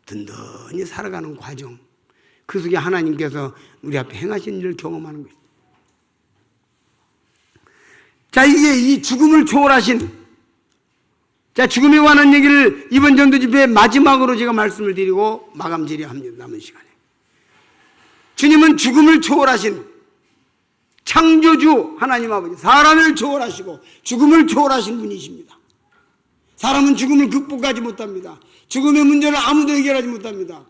든든히 살아가는 과정, 그 속에 하나님께서 우리 앞에 행하신 일을 경험하는 것입니다. 자, 이게 이 죽음을 초월하신, 자, 죽음에 관한 얘기를 이번 전도 집회 마지막으로 제가 말씀을 드리고 마감 드려야 합니다. 남은 시간에. 주님은 죽음을 초월하신 창조주 하나님 아버지, 사람을 초월하시고 죽음을 초월하신 분이십니다. 사람은 죽음을 극복하지 못합니다. 죽음의 문제를 아무도 해결하지 못합니다.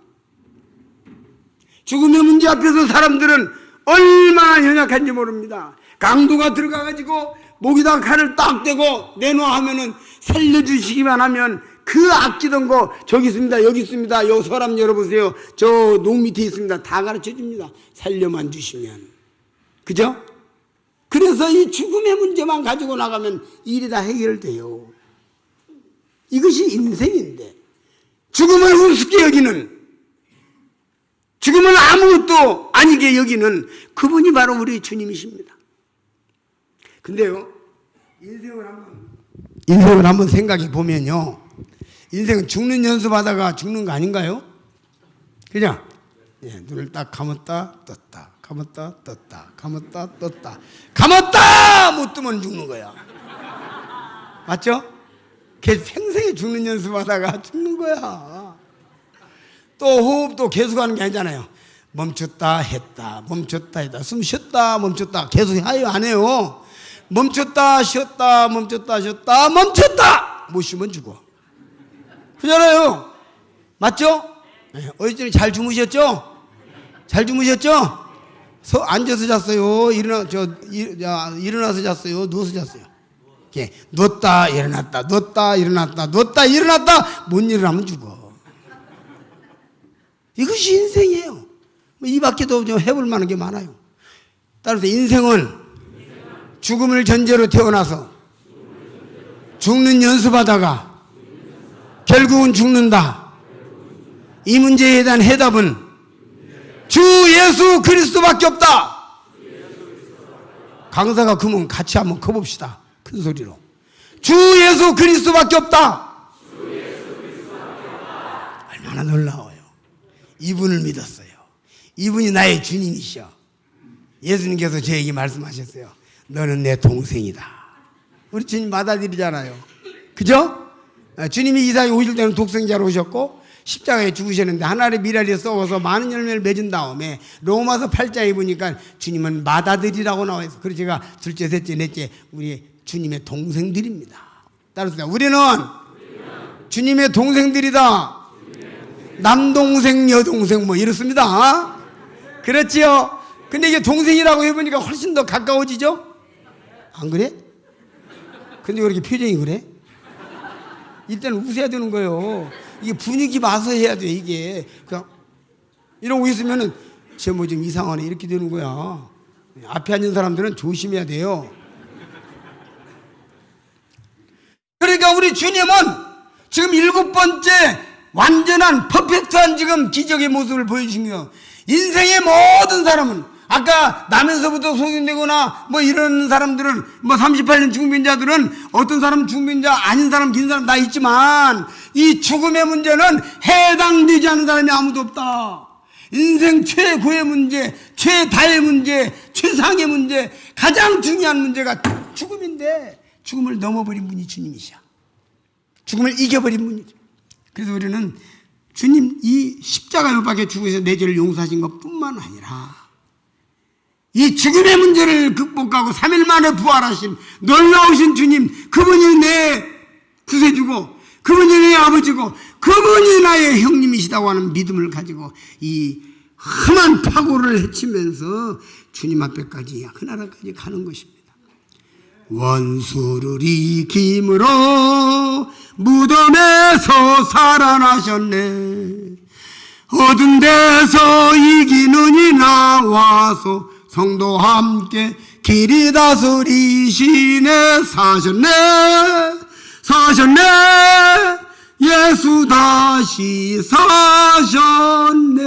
죽음의 문제 앞에서 사람들은 얼마나 연약한지 모릅니다. 강도가 들어가가지고 목에다 칼을 딱 대고 내놔 하면은 살려주시기만 하면 그 아끼던 거 저기 있습니다, 여기 있습니다, 요 서랍 열어보세요, 저 농 밑에 있습니다, 다 가르쳐 줍니다. 살려만 주시면. 그죠? 그래서 이 죽음의 문제만 가지고 나가면 일이 다 해결돼요. 이것이 인생인데, 죽음을 우습게 여기는, 죽음을 아무것도 아니게 여기는 그분이 바로 우리 주님이십니다. 근데요, 인생을 한번 생각해 보면요, 인생은 죽는 연습하다가 죽는 거 아닌가요? 그죠? 예, 눈을 딱 감았다 떴다, 감았다 떴다, 감았다 떴다, 감았다 못 뜨면 죽는 거야. 맞죠? 걔 평생에 죽는 연습하다가 죽는 거야. 또 호흡도 계속 하는 게 아니잖아요. 멈췄다 했다, 멈췄다 했다, 숨 쉬었다 멈췄다 계속 해요, 안 해요? 멈췄다 쉬었다 멈췄다 쉬었다 멈췄다 못 쉬면 죽어. 그잖아요. 맞죠? 네, 어제쯤에 잘 주무셨죠? 잘 주무셨죠? 앉아서 잤어요? 일어나서 잤어요? 누워서 잤어요? 예, 누웠다 일어났다 누웠다 일어났다 누웠다 일어났다 못 일어나면 죽어. 이것이 인생이에요. 이 밖에도 좀 해볼 만한 게 많아요. 따라서 인생은 죽음을 전제로 태어나서 죽는 연습하다가 결국은 죽는다. 이 문제에 대한 해답은 주 예수 그리스도밖에 없다. 강사가 그러면 같이 한번 커봅시다. 큰 소리로. 주 예수 그리스도밖에 없다. 얼마나 놀라워요. 이분을 믿었어요. 이분이 나의 주님이시여. 예수님께서 저에게 말씀하셨어요. 너는 내 동생이다. 우리 주님 받아들이잖아요. 그죠? 주님이 이 사회 오실 때는 독생자로 오셨고 십자가에 죽으셨는데 하나님의 미랄에 썩어서 많은 열매를 맺은 다음에 로마서 8장에 보니까 주님은 맏아들이라고 나와 있어요. 그래서 제가 둘째, 셋째, 넷째 우리 주님의 동생들입니다. 따라서 우리는 주님의 동생들이다. 남동생, 여동생 뭐 이렇습니다. 그렇지요? 근데 이게 동생이라고 해보니까 훨씬 더 가까워지죠? 안 그래? 근데 왜 이렇게 표정이 그래? 이때는 웃어야 되는 거예요. 이게 분위기 봐서 해야 돼, 이게. 그냥 이러고 있으면은 쟤 뭐 좀 이상하네 이렇게 되는 거야. 앞에 앉은 사람들은 조심해야 돼요. 그러니까 우리 주님은 지금 7번째 완전한 퍼펙트한 지금 기적의 모습을 보여주신 거예요. 인생의 모든 사람은 아까 나면서부터 소경되거나 뭐 이런 사람들은 뭐 38년 중빈자들은 어떤 사람 중빈자 아닌 사람 긴 사람 다 있지만 이 죽음의 문제는 해당되지 않는 사람이 아무도 없다. 인생 최고의 문제, 최다의 문제, 최상의 문제, 가장 중요한 문제가 죽음인데 죽음을 넘어버린 분이 주님이시야. 죽음을 이겨버린 분이죠. 그래서 우리는 주님 이 십자가 못 박혀 죽으셔서 내 죄를 용서하신 것뿐만 아니라 이 죽음의 문제를 극복하고 3일 만에 부활하신 놀라우신 주님, 그분이 내 구세주고 그분이 내 아버지고 그분이 나의 형님이시다고 하는 믿음을 가지고 이 험한 파고를 헤치면서 주님 앞에까지 그 나라까지 가는 것입니다. 원수를 이김으로 무덤에서 살아나셨네. 어두운 데서 이기는 이 나와서 성도와 함께 길이 다스리시네. 사셨네. 예수 다시 사셨네.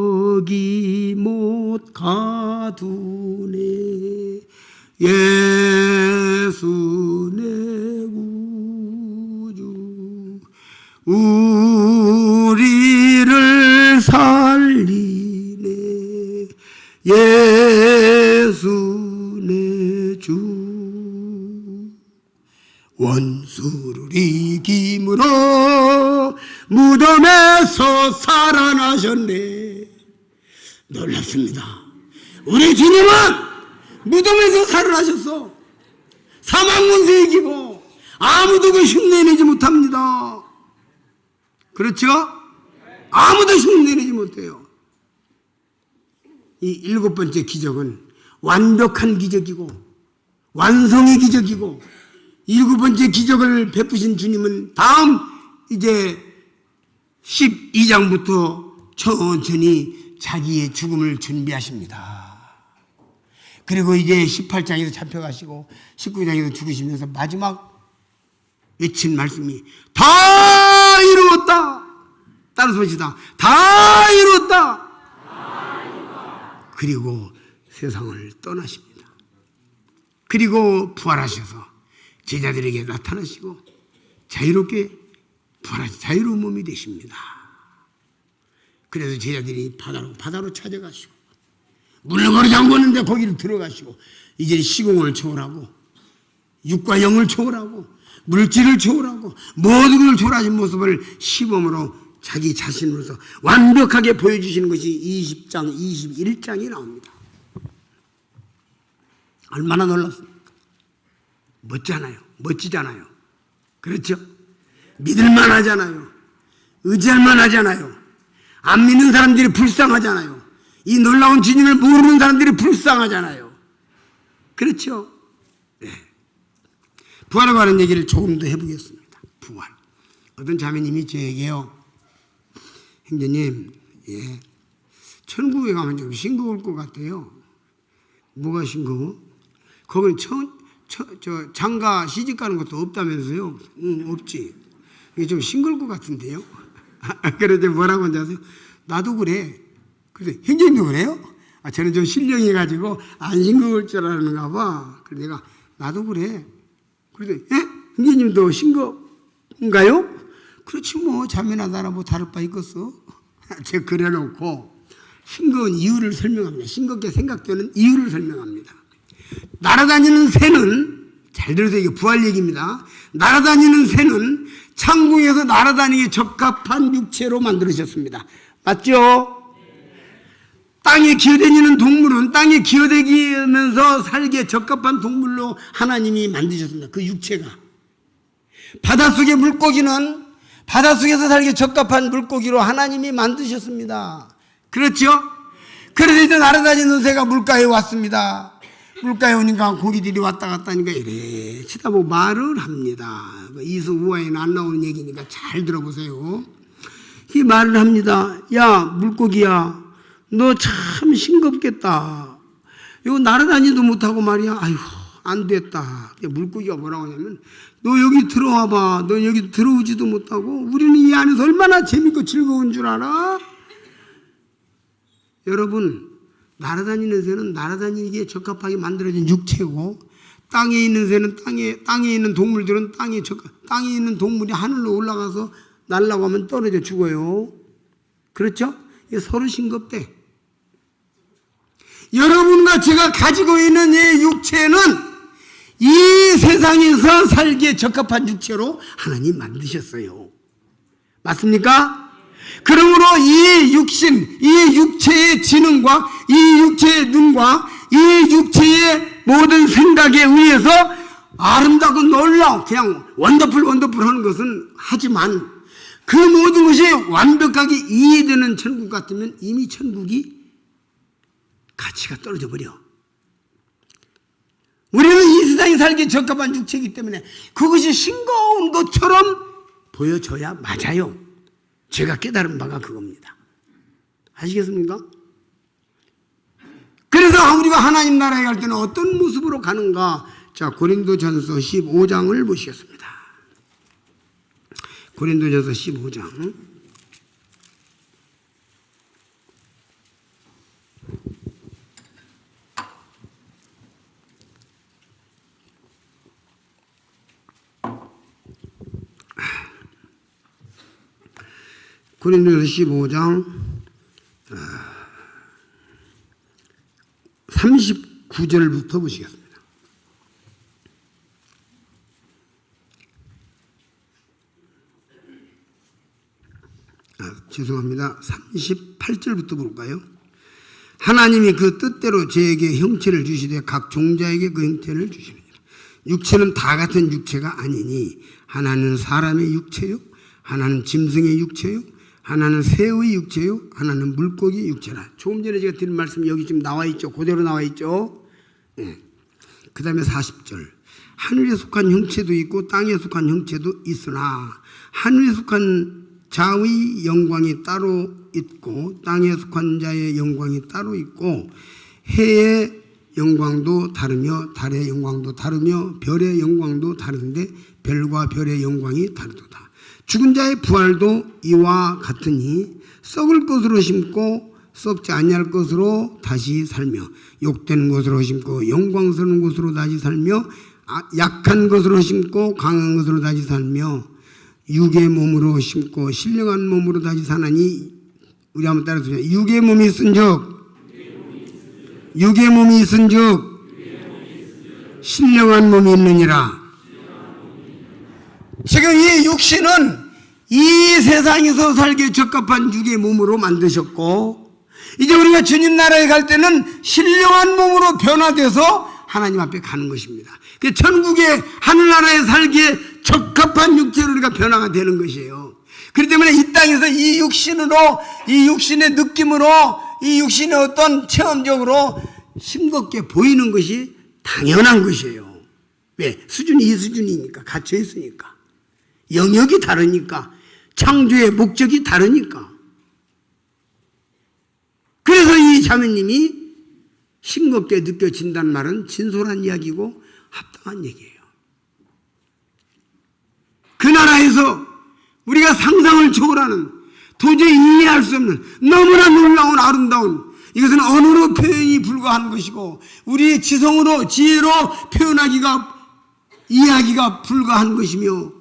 거기 못 가두네. 예수 내 구주 우리를 살리네. 예수 내 주 원수를 이김으로 무덤에서 살아나셨네. 놀랍습니다. 우리 주님은 무덤에서 살아나셨어. 사망문세 이기고 아무도 그 흉내내지 못합니다. 그렇죠? 아무도 흉내내지 못해요. 이 7번째 기적은 완벽한 기적이고 완성의 기적이고 7번째 기적을 베푸신 주님은 다음 이제 12장부터 천천히 자기의 죽음을 준비하십니다. 그리고 이제 18장에서 잡혀가시고 19장에서 죽으시면서 마지막 외친 말씀이 다 이루었다. 따라서 보시다. 다 이루었다. 그리고 세상을 떠나십니다. 그리고 부활하셔서 제자들에게 나타나시고 자유롭게 부활하신 자유로운 몸이 되십니다. 그래서 제자들이 바다로 찾아가시고 물렁거리 잠궜는데 거기를 들어가시고 이제 시공을 초월하고 육과 영을 초월하고 물질을 초월하고 모든 걸 초월하신 모습을 시범으로 자기 자신으로서 완벽하게 보여주시는 것이 20장, 21장이 나옵니다. 얼마나 놀랐습니까? 멋지잖아요. 그렇죠? 믿을만 하잖아요. 의지할만 하잖아요. 안 믿는 사람들이 불쌍하잖아요. 이 놀라운 주님을 모르는 사람들이 불쌍하잖아요. 그렇죠? 네. 부활에 관한 얘기를 조금 더 해보겠습니다. 부활. 어떤 자매님이 저에게요, 형제님, 천국에 가면 좀 싱거울 것 같아요. 뭐가 싱거워? 거기는 장가 시집 가는 것도 없다면서요? 없지. 이게 좀 싱거울 것 같은데요? 그래서 뭐라고 하세요? 나도 그래. 그래서 형제님도 그래요? 저는 좀 신령해가지고 안 싱거울 줄 아는가 봐. 그래서 내가 나도 그래. 그래서 형제님도 싱거운가요? 그렇지 뭐 자매나 나나 뭐 다를 바 있겠어? 제가 그래놓고 싱거운 이유를 설명합니다. 싱겁게 생각되는 이유를 설명합니다. 날아다니는 새는, 잘 들으세요. 이게 부활 얘기입니다. 날아다니는 새는 창궁에서 날아다니기 적합한 육체로 만들으셨습니다. 맞죠? 땅에 기어다니는 동물은 땅에 기어다니면서 살기에 적합한 동물로 하나님이 만드셨습니다. 그 육체가. 바닷속의 물고기는 바닷속에서 살기에 적합한 물고기로 하나님이 만드셨습니다. 그렇죠? 그래서 이제 날아다니는 새가 물가에 왔습니다. 물가에 오니까 고기들이 왔다 갔다 하니까 이래 치다보고 말을 합니다. 이수 우화에는 안 나오는 얘기니까 잘 들어보세요. 이 말을 합니다. 야 물고기야, 너 참 싱겁겠다. 이거 날아다니도 못하고 말이야. 아이고 안 됐다. 물고기가 뭐라고 하냐면 너 여기 들어와봐. 너 여기 들어오지도 못하고 우리는 이 안에서 얼마나 재밌고 즐거운 줄 알아? 여러분, 날아다니는 새는 날아다니기에 적합하게 만들어진 육체고, 땅에 있는 새는 땅에 있는 동물들은 땅에 있는 동물이 하늘로 올라가서 날라고 하면 떨어져 죽어요. 그렇죠? 이게 서로 싱겁대. 여러분과 제가 가지고 있는 이 육체는 이 세상에서 살기에 적합한 육체로 하나님 만드셨어요. 맞습니까? 그러므로 이 육신, 이 육체의 지능과 이 육체의 눈과 이 육체의 모든 생각에 의해서 아름답고 놀라운 그냥 원더풀 하는 것은 하지만 그 모든 것이 완벽하게 이해되는 천국 같으면 이미 천국이 가치가 떨어져 버려. 우리는 이 세상에 살기에 적합한 육체이기 때문에 그것이 싱거운 것처럼 보여져야 맞아요. 제가 깨달은 바가 그겁니다. 아시겠습니까? 그래서 우리가 하나님 나라에 갈 때는 어떤 모습으로 가는가? 자, 고린도전서 15장을 보시겠습니다. 고린도전서 15장. 고린도전서 15장 39절부터 보시겠습니다. 죄송합니다. 38절부터 볼까요? 하나님이 그 뜻대로 저에게 형체를 주시되 각 종자에게 그 형태를 주시느니라. 육체는 다 같은 육체가 아니니 하나는 사람의 육체요, 하나는 짐승의 육체요, 하나는 새의 육체요, 하나는 물고기 육체라. 조금 전에 제가 드린 말씀 여기 지금 나와 있죠. 그대로 나와 있죠. 네. 그 다음에 40절. 하늘에 속한 형체도 있고 땅에 속한 형체도 있으나 하늘에 속한 자의 영광이 따로 있고 땅에 속한 자의 영광이 따로 있고 해의 영광도 다르며 달의 영광도 다르며 별의 영광도 다른데 별과 별의 영광이 다르도다. 죽은 자의 부활도 이와 같으니 썩을 것으로 심고 썩지 아니할 것으로 다시 살며 욕되는 것으로 심고 영광스러운 것으로 다시 살며 약한 것으로 심고 강한 것으로 다시 살며 육의 몸으로 심고 신령한 몸으로 다시 사나니 우리 한번 따라서 육의 몸이 있은즉 신령한 몸이 있느니라. 지금 이 육신은 이 세상에서 살기에 적합한 육의 몸으로 만드셨고 이제 우리가 주님 나라에 갈 때는 신령한 몸으로 변화돼서 하나님 앞에 가는 것입니다. 그 천국의 하늘나라에 살기에 적합한 육체로 우리가 변화가 되는 것이에요. 그렇기 때문에 이 땅에서 이 육신으로, 이 육신의 느낌으로, 이 육신의 어떤 체험적으로 싱겁게 보이는 것이 당연한 것이에요. 왜? 수준이 이 수준이니까, 갇혀 있으니까. 영역이 다르니까, 창조의 목적이 다르니까. 그래서 이 자매님이 싱겁게 느껴진다는 말은 진솔한 이야기고 합당한 얘기예요. 그 나라에서 우리가 상상을 초월하는 도저히 이해할 수 없는 너무나 놀라운 아름다운 이것은 언어로 표현이 불가한 것이고 우리의 지성으로 지혜로 이해하기가 불가한 것이며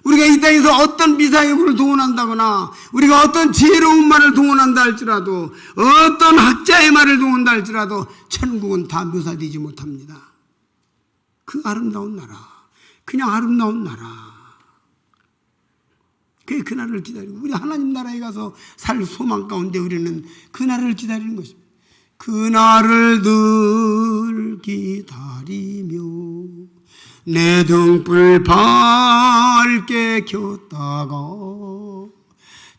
우리가 이 땅에서 어떤 미사여구를 동원한다거나 우리가 어떤 지혜로운 말을 동원한다 할지라도 어떤 학자의 말을 동원한다 할지라도 천국은 다 묘사되지 못합니다. 그 아름다운 나라, 그냥 아름다운 나라. 그 나라를 기다리고 우리 하나님 나라에 가서 살 소망 가운데 우리는 그 나라를 기다리는 것입니다. 그 날을 늘 기다리며 내 등불 밝게 켰다가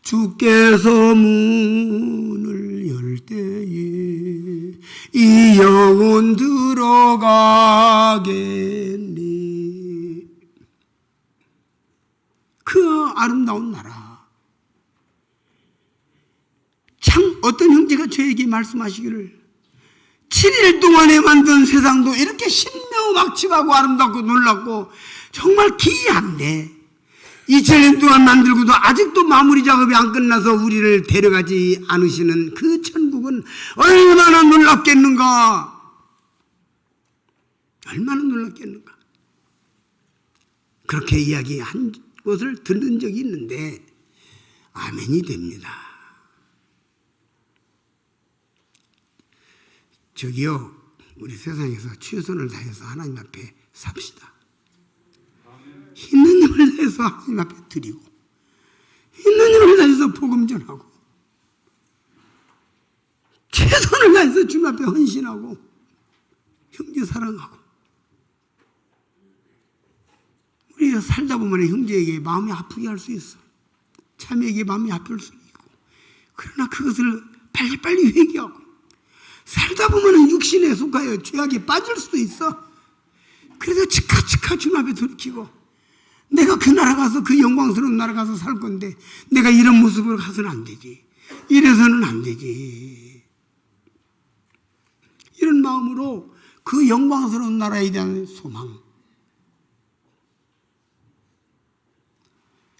주께서 문을 열 때에 이 영혼 들어가겠니. 그 아름다운 나라. 참 어떤 형제가 저에게 말씀하시기를 7일 동안에 만든 세상도 이렇게 신명막측하고 아름답고 놀랍고 정말 기이한데 2000년 동안 만들고도 아직도 마무리 작업이 안 끝나서 우리를 데려가지 않으시는 그 천국은 얼마나 놀랍겠는가. 얼마나 놀랍겠는가. 그렇게 이야기한 것을 들은 적이 있는데 아멘이 됩니다. 저기요, 우리 세상에서 최선을 다해서 하나님 앞에 삽시다. 있는 힘을 다해서 하나님 앞에 드리고, 있는 힘을 다해서 복음 전하고, 최선을 다해서 주님 앞에 헌신하고, 형제 사랑하고. 우리가 살다 보면 형제에게 마음이 아프게 할 수 있어. 자매에게 마음이 아플 수 있고. 그러나 그것을 빨리빨리 회개하고, 살다 보면 육신에 속하여 죄악에 빠질 수도 있어. 그래서 치카치카 주님 앞에 돌이키고, 내가 그 나라 가서, 그 영광스러운 나라 가서 살 건데 내가 이런 모습으로 가서는 안 되지. 이래서는 안 되지. 이런 마음으로 그 영광스러운 나라에 대한 소망,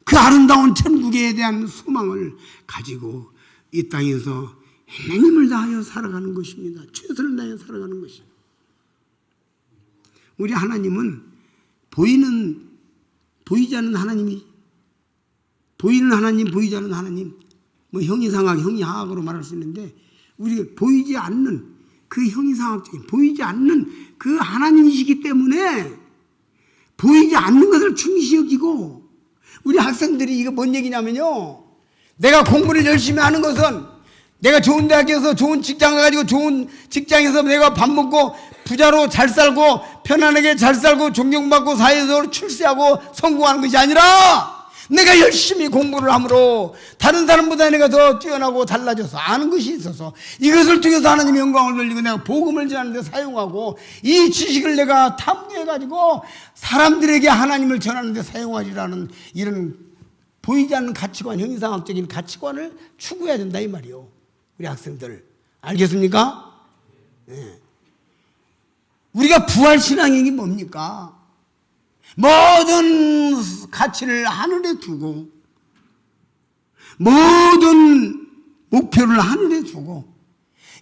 그 아름다운 천국에 대한 소망을 가지고 이 땅에서 하나님을 다하여 살아가는 것입니다. 최선을 다하여 살아가는 것입니다. 우리 하나님은 보이지 않는 하나님이, 보이는 하나님, 보이지 않는 하나님, 뭐 형이상학, 형이하학으로 말할 수 있는데, 우리가 보이지 않는 그 형이상학적인, 보이지 않는 그 하나님이시기 때문에 보이지 않는 것을 중시 여기고, 우리 학생들이 이거 뭔 얘기냐면요, 내가 공부를 열심히 하는 것은 내가 좋은 대학에서 좋은 직장을 가지고 좋은 직장에서 내가 밥 먹고 부자로 잘 살고 편안하게 잘 살고 존경받고 사회적으로 출세하고 성공하는 것이 아니라, 내가 열심히 공부를 함으로 다른 사람보다 내가 더 뛰어나고 달라져서 아는 것이 있어서 이것을 통해서 하나님의 영광을 돌리고 내가 복음을 전하는 데 사용하고, 이 지식을 내가 탐구해가지고 사람들에게 하나님을 전하는 데 사용하리라는 이런 보이지 않는 가치관, 형이상학적인 가치관을 추구해야 된다 이 말이요. 우리 학생들 알겠습니까? 네. 우리가 부활신앙이 뭡니까? 모든 가치를 하늘에 두고, 모든 목표를 하늘에 두고,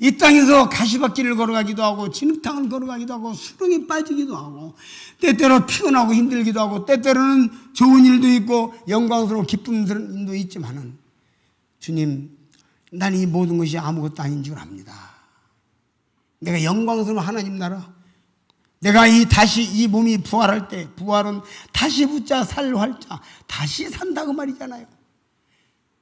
이 땅에서 가시밭길을 걸어가기도 하고 진흙탕을 걸어가기도 하고 수렁에 빠지기도 하고, 때때로 피곤하고 힘들기도 하고, 때때로는 좋은 일도 있고 영광스러운 기쁨스러운 일도 있지만은, 주님, 난 이 모든 것이 아무것도 아닌 줄 압니다. 내가 영광스러운 하나님 나라, 내가 다시 이 몸이 부활할 때, 부활은 다시 붙자 살 활자, 다시 산다고 말이잖아요.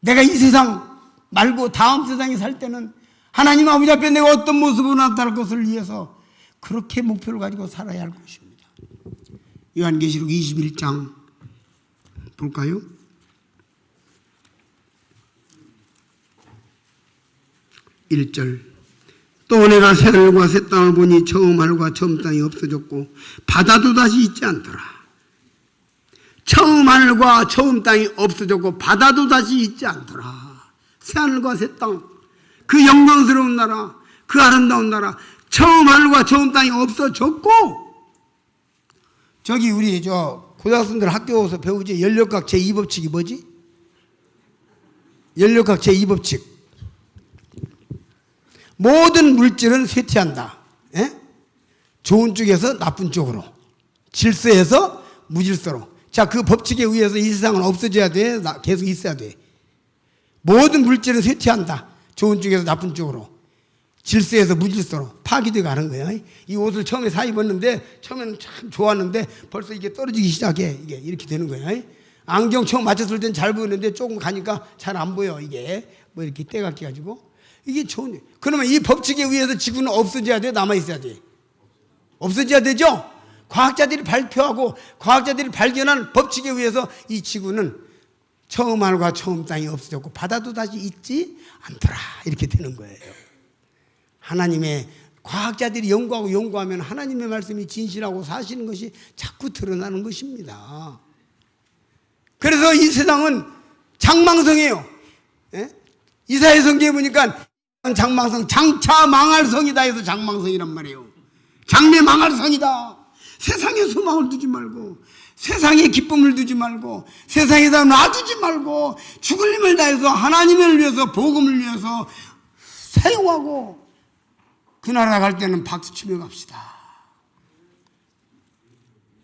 내가 이 세상 말고 다음 세상에 살 때는 하나님 아버지 앞에 내가 어떤 모습으로 나타날 것을 위해서 그렇게 목표를 가지고 살아야 할 것입니다. 요한계시록 21장 볼까요? 1절. 또 내가 새하늘과 새 땅을 보니 처음 하늘과 처음 땅이 없어졌고 바다도 다시 있지 않더라. 처음 하늘과 처음 땅이 없어졌고 바다도 다시 있지 않더라. 새하늘과 새 땅, 그 영광스러운 나라, 그 아름다운 나라, 처음 하늘과 처음 땅이 없어졌고, 저기 우리 고등학생들 학교에서 배우지, 연력학 제2법칙이 뭐지? 연력학 제2법칙. 모든 물질은 쇠퇴한다. 예? 좋은 쪽에서 나쁜 쪽으로, 질서에서 무질서로. 자, 그 법칙에 의해서 이 세상은 없어져야 돼? 계속 있어야 돼? 모든 물질은 쇠퇴한다. 좋은 쪽에서 나쁜 쪽으로, 질서에서 무질서로 파기돼 가는 거예요. 이 옷을 처음에 사 입었는데 처음에는 참 좋았는데 벌써 이게 떨어지기 시작해. 이게 이렇게 되는 거예요. 안경 처음 맞췄을 땐 잘 보였는데 조금 가니까 잘 안 보여. 이게 뭐 이렇게 때가 끼가지고. 이게 좋은. 그러면 이 법칙에 의해서 지구는 없어져야 돼? 남아 있어야 돼? 없어져야 되죠? 과학자들이 발표하고 과학자들이 발견한 법칙에 의해서 이 지구는 처음 하늘과 처음 땅이 없어졌고 바다도 다시 있지 않더라. 이렇게 되는 거예요. 하나님의, 과학자들이 연구하고 연구하면 하나님의 말씀이 진실하고 사실인 것이 자꾸 드러나는 것입니다. 그래서 이 세상은 장망성이에요. 예? 이사야 성경에 보니까 장망성, 장차 망할 성이다 해서 장망성이란 말이에요. 장래 망할 성이다. 세상에 소망을 두지 말고 세상에 기쁨을 두지 말고 세상에다 놔두지 말고 죽을 힘을 다해서 하나님을 위해서 복음을 위해서 사용하고 그 나라 갈 때는 박수치며 갑시다.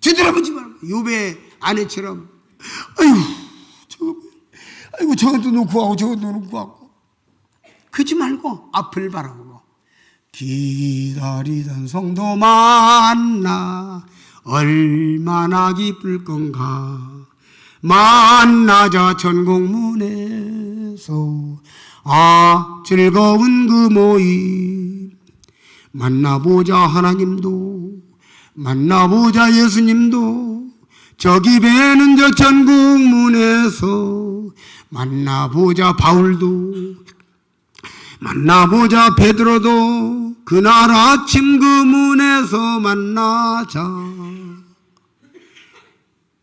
뒤돌아보지 말고 욥의 아내처럼 아이고 저것도 놓고 하고 저것도 놓고 하고 그러지 말고 앞을 바라보고 기다리던 성도 만나 얼마나 기쁠 건가 만나자 천국문에서 즐거운 그 모임 만나보자 하나님도 만나보자 예수님도 저기 배는 저 천국문에서 만나보자 바울도 만나보자 베드로도 그날 아침 그 문에서 만나자.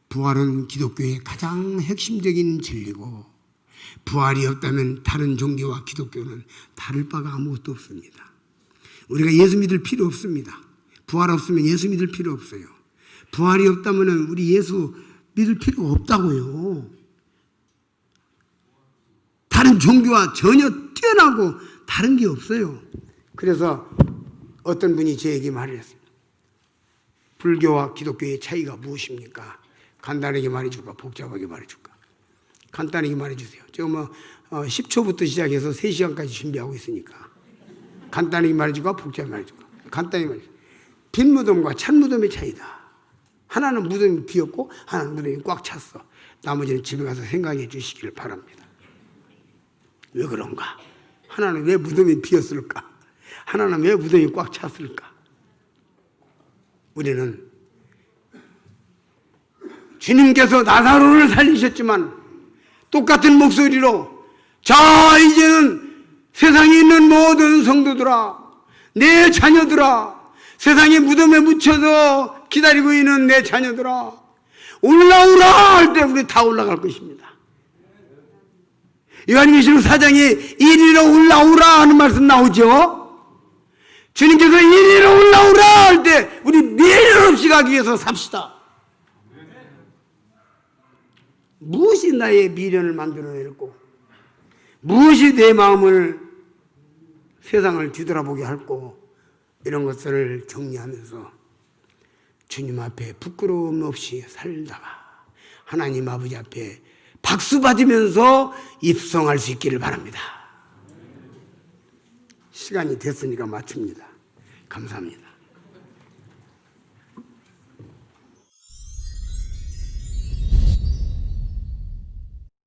부활은 기독교의 가장 핵심적인 진리고 부활이 없다면 다른 종교와 기독교는 다를 바가 아무것도 없습니다. 우리가 예수 믿을 필요 없습니다. 부활 없으면 예수 믿을 필요 없어요. 부활이 없다면 우리 예수 믿을 필요가 없다고요. 다른 종교와 전혀 뛰어나고 다른 게 없어요. 그래서 어떤 분이 저에게 말을 했습니다. 불교와 기독교의 차이가 무엇입니까? 간단하게 말해줄까? 복잡하게 말해줄까? 간단하게 말해주세요. 제가 10초부터 시작해서 3시간까지 준비하고 있으니까 간단하게 말해줄까? 복잡하게 말해줄까? 간단히 말해줄까? 빈 무덤과 찬 무덤의 차이다. 하나는 무덤이 비었고 하나는 무덤이 꽉 찼어. 나머지는 집에 가서 생각해 주시기를 바랍니다. 왜 그런가? 하나는 왜 무덤이 비었을까? 하나는 왜 무덤이 꽉 찼을까? 우리는 주님께서 나사로를 살리셨지만 똑같은 목소리로 자 이제는 세상에 있는 모든 성도들아 내 자녀들아 세상의 무덤에 묻혀서 기다리고 있는 내 자녀들아 올라오라 할 때 우리 다 올라갈 것입니다. 요한계시록 4장에 이리로 올라오라 하는 말씀 나오죠. 주님께서 이리로 올라오라 할 때 우리 미련 없이 가기 위해서 삽시다. 무엇이 나의 미련을 만들어낼고 무엇이 내 마음을 세상을 뒤돌아보게 할고 이런 것들을 정리하면서 주님 앞에 부끄러움 없이 살다가 하나님 아버지 앞에 박수 받으면서 입성할 수 있기를 바랍니다. 시간이 됐으니까 마칩니다. 감사합니다.